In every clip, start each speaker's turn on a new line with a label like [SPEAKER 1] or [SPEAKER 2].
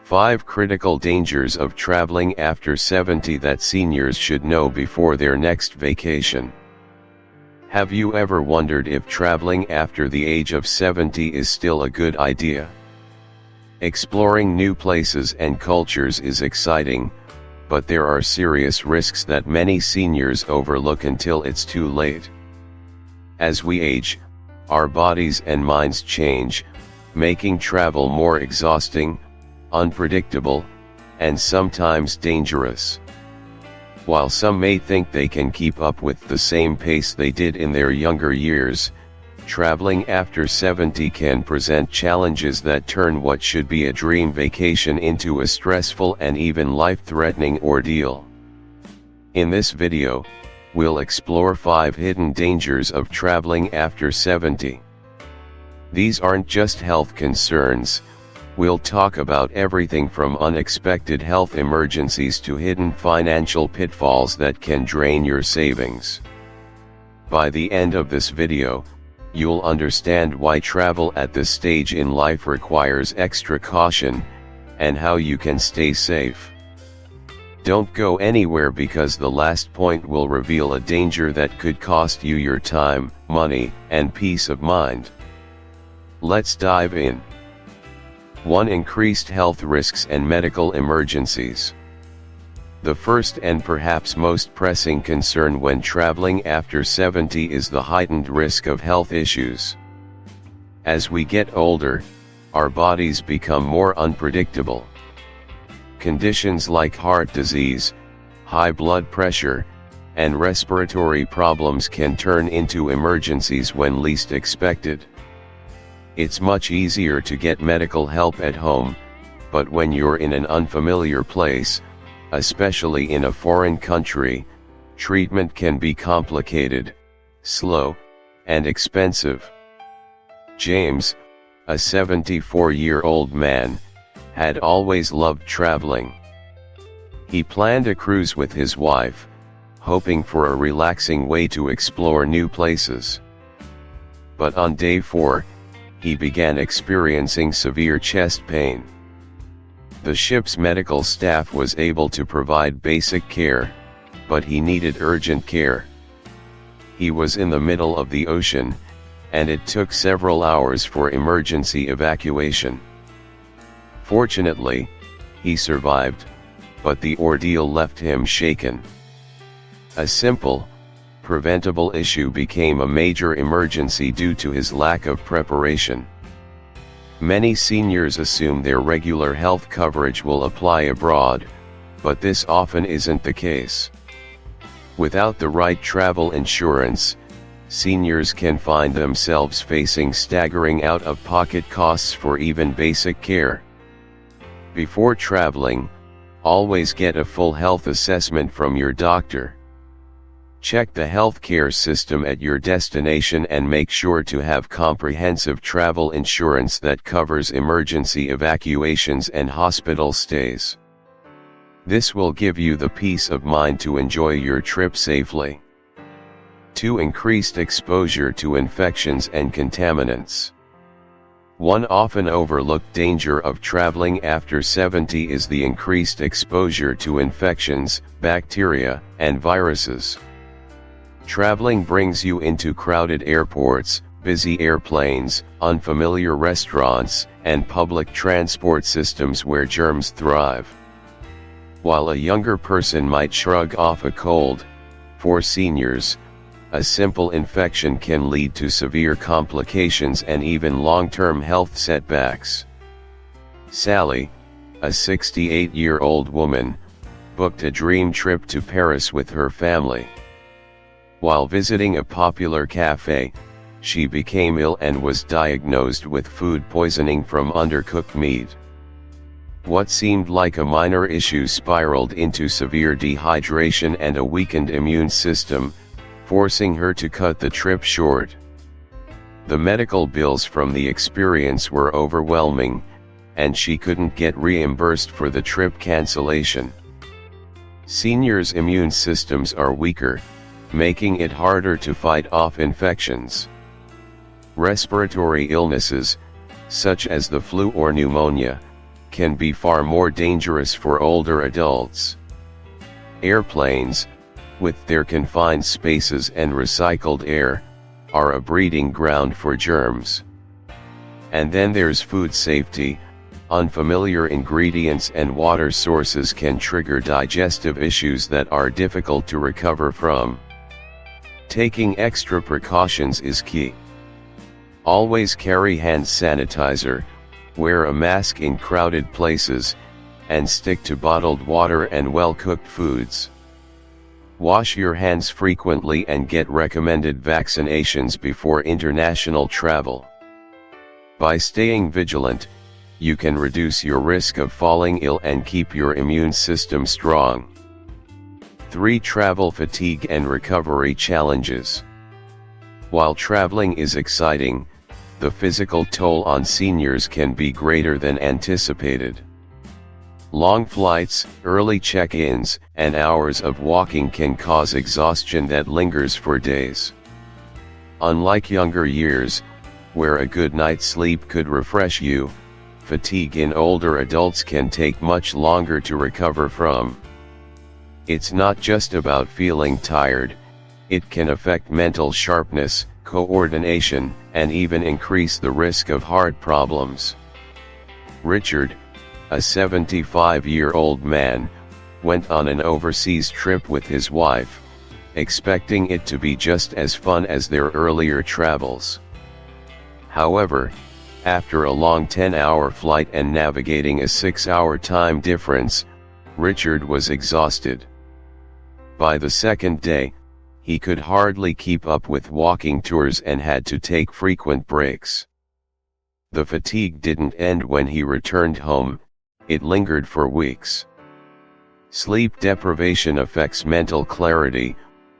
[SPEAKER 1] 5 critical dangers of traveling after 70 that seniors should know before their next vacation. Have you ever wondered if traveling after the age of 70 is still a good idea? Exploring new places and cultures is exciting, but there are serious risks that many seniors overlook until it's too late. As we age, our bodies and minds change, making travel more exhausting, unpredictable, and sometimes dangerous. While some may think they can keep up with the same pace they did in their younger years, traveling after 70 can present challenges that turn what should be a dream vacation into a stressful and even life-threatening ordeal. In this video, we'll explore 5 hidden dangers of traveling after 70. These aren't just health concerns. We'll talk about everything from unexpected health emergencies to hidden financial pitfalls that can drain your savings. By the end of this video, you'll understand why travel at this stage in life requires extra caution, and how you can stay safe. Don't go anywhere, because the last point will reveal a danger that could cost you your time, money, and peace of mind. Let's dive in. 1. Increased health risks and medical emergencies. The first and perhaps most pressing concern when traveling after 70 is the heightened risk of health issues. As we get older, our bodies become more unpredictable. Conditions like heart disease, high blood pressure, and respiratory problems can turn into emergencies when least expected. It's much easier to get medical help at home, but when you're in an unfamiliar place, especially in a foreign country, treatment can be complicated, slow, and expensive. James, a 74-year-old man, had always loved traveling. He planned a cruise with his wife, hoping for a relaxing way to explore new places. But on day 4, he began experiencing severe chest pain. The ship's medical staff was able to provide basic care, but he needed urgent care. He was in the middle of the ocean, and it took several hours for emergency evacuation. Fortunately, he survived, but the ordeal left him shaken. A simple, preventable issue became a major emergency due to his lack of preparation. Many seniors assume their regular health coverage will apply abroad, but this often isn't the case. Without the right travel insurance, seniors can find themselves facing staggering out-of-pocket costs for even basic care. Before traveling, always get a full health assessment from your doctor. Check the healthcare system at your destination and make sure to have comprehensive travel insurance that covers emergency evacuations and hospital stays. This will give you the peace of mind to enjoy your trip safely. 2. Increased exposure to infections and contaminants. One often overlooked danger of traveling after 70 is the increased exposure to infections, bacteria, and viruses. Traveling brings you into crowded airports, busy airplanes, unfamiliar restaurants, and public transport systems where germs thrive. While a younger person might shrug off a cold, for seniors, a simple infection can lead to severe complications and even long-term health setbacks. Sally, a 68-year-old woman, booked a dream trip to Paris with her family. While visiting a popular cafe, she became ill and was diagnosed with food poisoning from undercooked meat. What seemed like a minor issue spiraled into severe dehydration and a weakened immune system, forcing her to cut the trip short. The medical bills from the experience were overwhelming, and she couldn't get reimbursed for the trip cancellation. Seniors' immune systems are weaker, making it harder to fight off infections. Respiratory illnesses, such as the flu or pneumonia, can be far more dangerous for older adults. Airplanes, with their confined spaces and recycled air, are a breeding ground for germs. And then there's food safety. Unfamiliar ingredients and water sources can trigger digestive issues that are difficult to recover from. Taking extra precautions is key. Always carry hand sanitizer, wear a mask in crowded places, and stick to bottled water and well-cooked foods. Wash your hands frequently and get recommended vaccinations before international travel. By staying vigilant, you can reduce your risk of falling ill and keep your immune system strong. 3. Travel fatigue and recovery challenges. While traveling is exciting, the physical toll on seniors can be greater than anticipated. Long flights, early check-ins, and hours of walking can cause exhaustion that lingers for days. Unlike younger years, where a good night's sleep could refresh you, fatigue in older adults can take much longer to recover from. It's not just about feeling tired, it can affect mental sharpness, coordination, and even increase the risk of heart problems. Richard, a 75-year-old man, went on an overseas trip with his wife, expecting it to be just as fun as their earlier travels. However, after a long 10-hour flight and navigating a 6-hour time difference, Richard was exhausted. By the second day, he could hardly keep up with walking tours and had to take frequent breaks. The fatigue didn't end when he returned home, it lingered for weeks. Sleep deprivation affects mental clarity,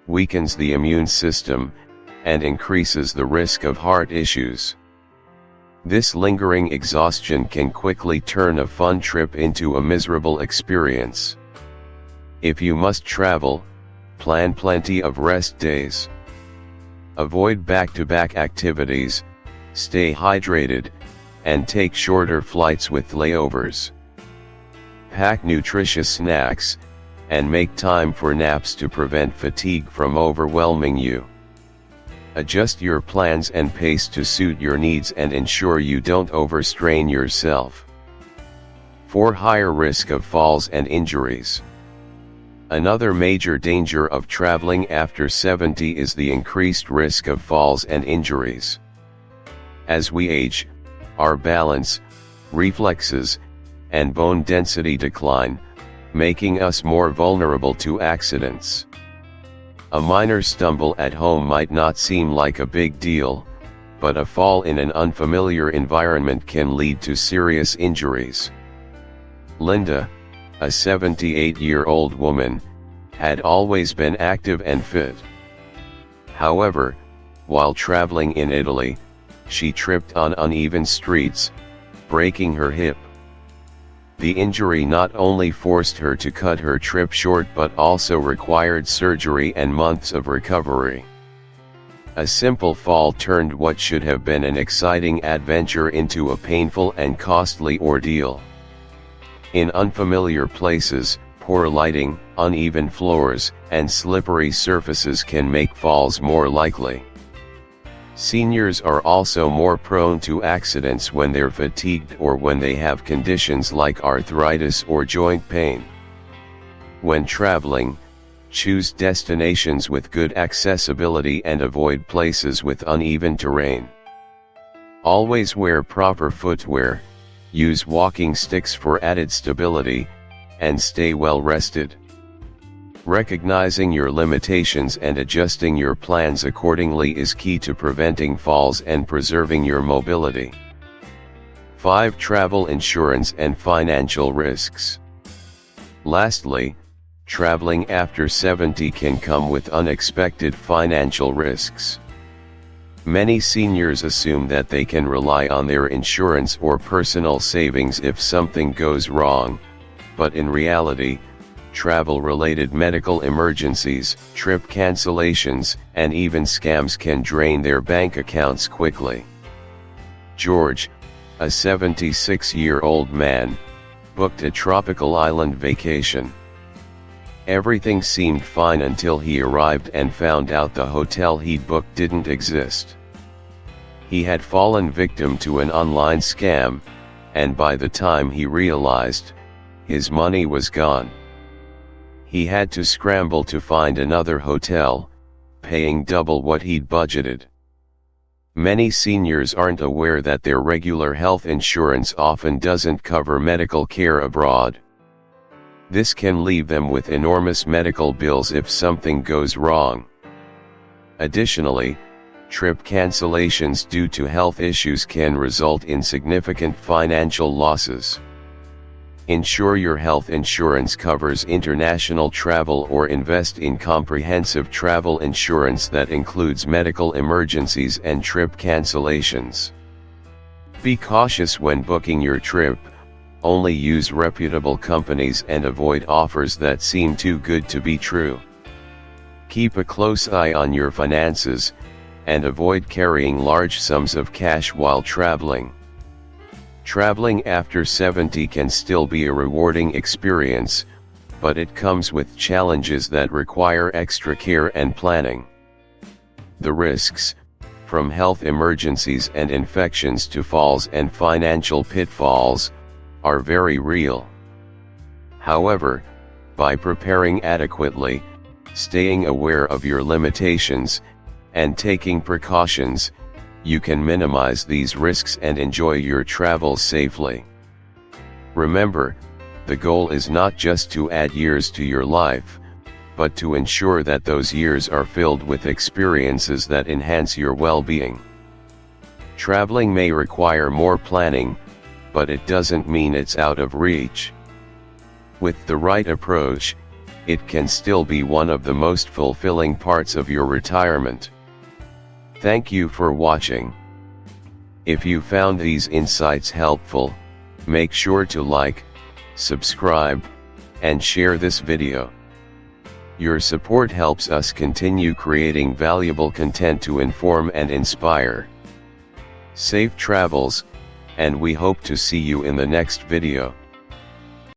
[SPEAKER 1] weakens the immune system, and increases the risk of heart issues. This lingering exhaustion can quickly turn a fun trip into a miserable experience. If you must travel, plan plenty of rest days. Avoid back-to-back activities, stay hydrated, and take shorter flights with layovers. Pack nutritious snacks, and make time for naps to prevent fatigue from overwhelming you. Adjust your plans and pace to suit your needs and ensure you don't overstrain yourself. 4. Higher risk of falls and injuries. Another major danger of traveling after 70 is the increased risk of falls and injuries. As we age, our balance, reflexes, and bone density decline, making us more vulnerable to accidents. A minor stumble at home might not seem like a big deal, but a fall in an unfamiliar environment can lead to serious injuries. Linda, a 78-year-old woman, had always been active and fit. However, while traveling in Italy, she tripped on uneven streets, breaking her hip. The injury not only forced her to cut her trip short but also required surgery and months of recovery. A simple fall turned what should have been an exciting adventure into a painful and costly ordeal. In unfamiliar places, poor lighting, uneven floors, and slippery surfaces can make falls more likely. Seniors are also more prone to accidents when they're fatigued or when they have conditions like arthritis or joint pain. When traveling, choose destinations with good accessibility and avoid places with uneven terrain. Always wear proper footwear, use walking sticks for added stability, and stay well rested. Recognizing your limitations and adjusting your plans accordingly is key to preventing falls and preserving your mobility. 5. Travel insurance and financial risks. Lastly, traveling after 70 can come with unexpected financial risks. Many seniors assume that they can rely on their insurance or personal savings if something goes wrong, but in reality, travel-related medical emergencies, trip cancellations, and even scams can drain their bank accounts quickly. George, a 76-year-old man, booked a tropical island vacation. Everything seemed fine until he arrived and found out the hotel he'd booked didn't exist. He had fallen victim to an online scam, and by the time he realized, his money was gone. He had to scramble to find another hotel, paying double what he'd budgeted. Many seniors aren't aware that their regular health insurance often doesn't cover medical care abroad. This can leave them with enormous medical bills if something goes wrong. Additionally, trip cancellations due to health issues can result in significant financial losses. Ensure your health insurance covers international travel or invest in comprehensive travel insurance that includes medical emergencies and trip cancellations. Be cautious when booking your trip, only use reputable companies and avoid offers that seem too good to be true. Keep a close eye on your finances, and avoid carrying large sums of cash while traveling. Traveling after 70 can still be a rewarding experience, but it comes with challenges that require extra care and planning. The risks, from health emergencies and infections to falls and financial pitfalls, are very real. However, by preparing adequately, staying aware of your limitations, and taking precautions, you can minimize these risks and enjoy your travels safely. Remember, the goal is not just to add years to your life, but to ensure that those years are filled with experiences that enhance your well-being. Traveling may require more planning, but it doesn't mean it's out of reach. With the right approach, it can still be one of the most fulfilling parts of your retirement. Thank you for watching. If you found these insights helpful, make sure to like, subscribe, and share this video. Your support helps us continue creating valuable content to inform and inspire. Safe travels, and we hope to see you in the next video.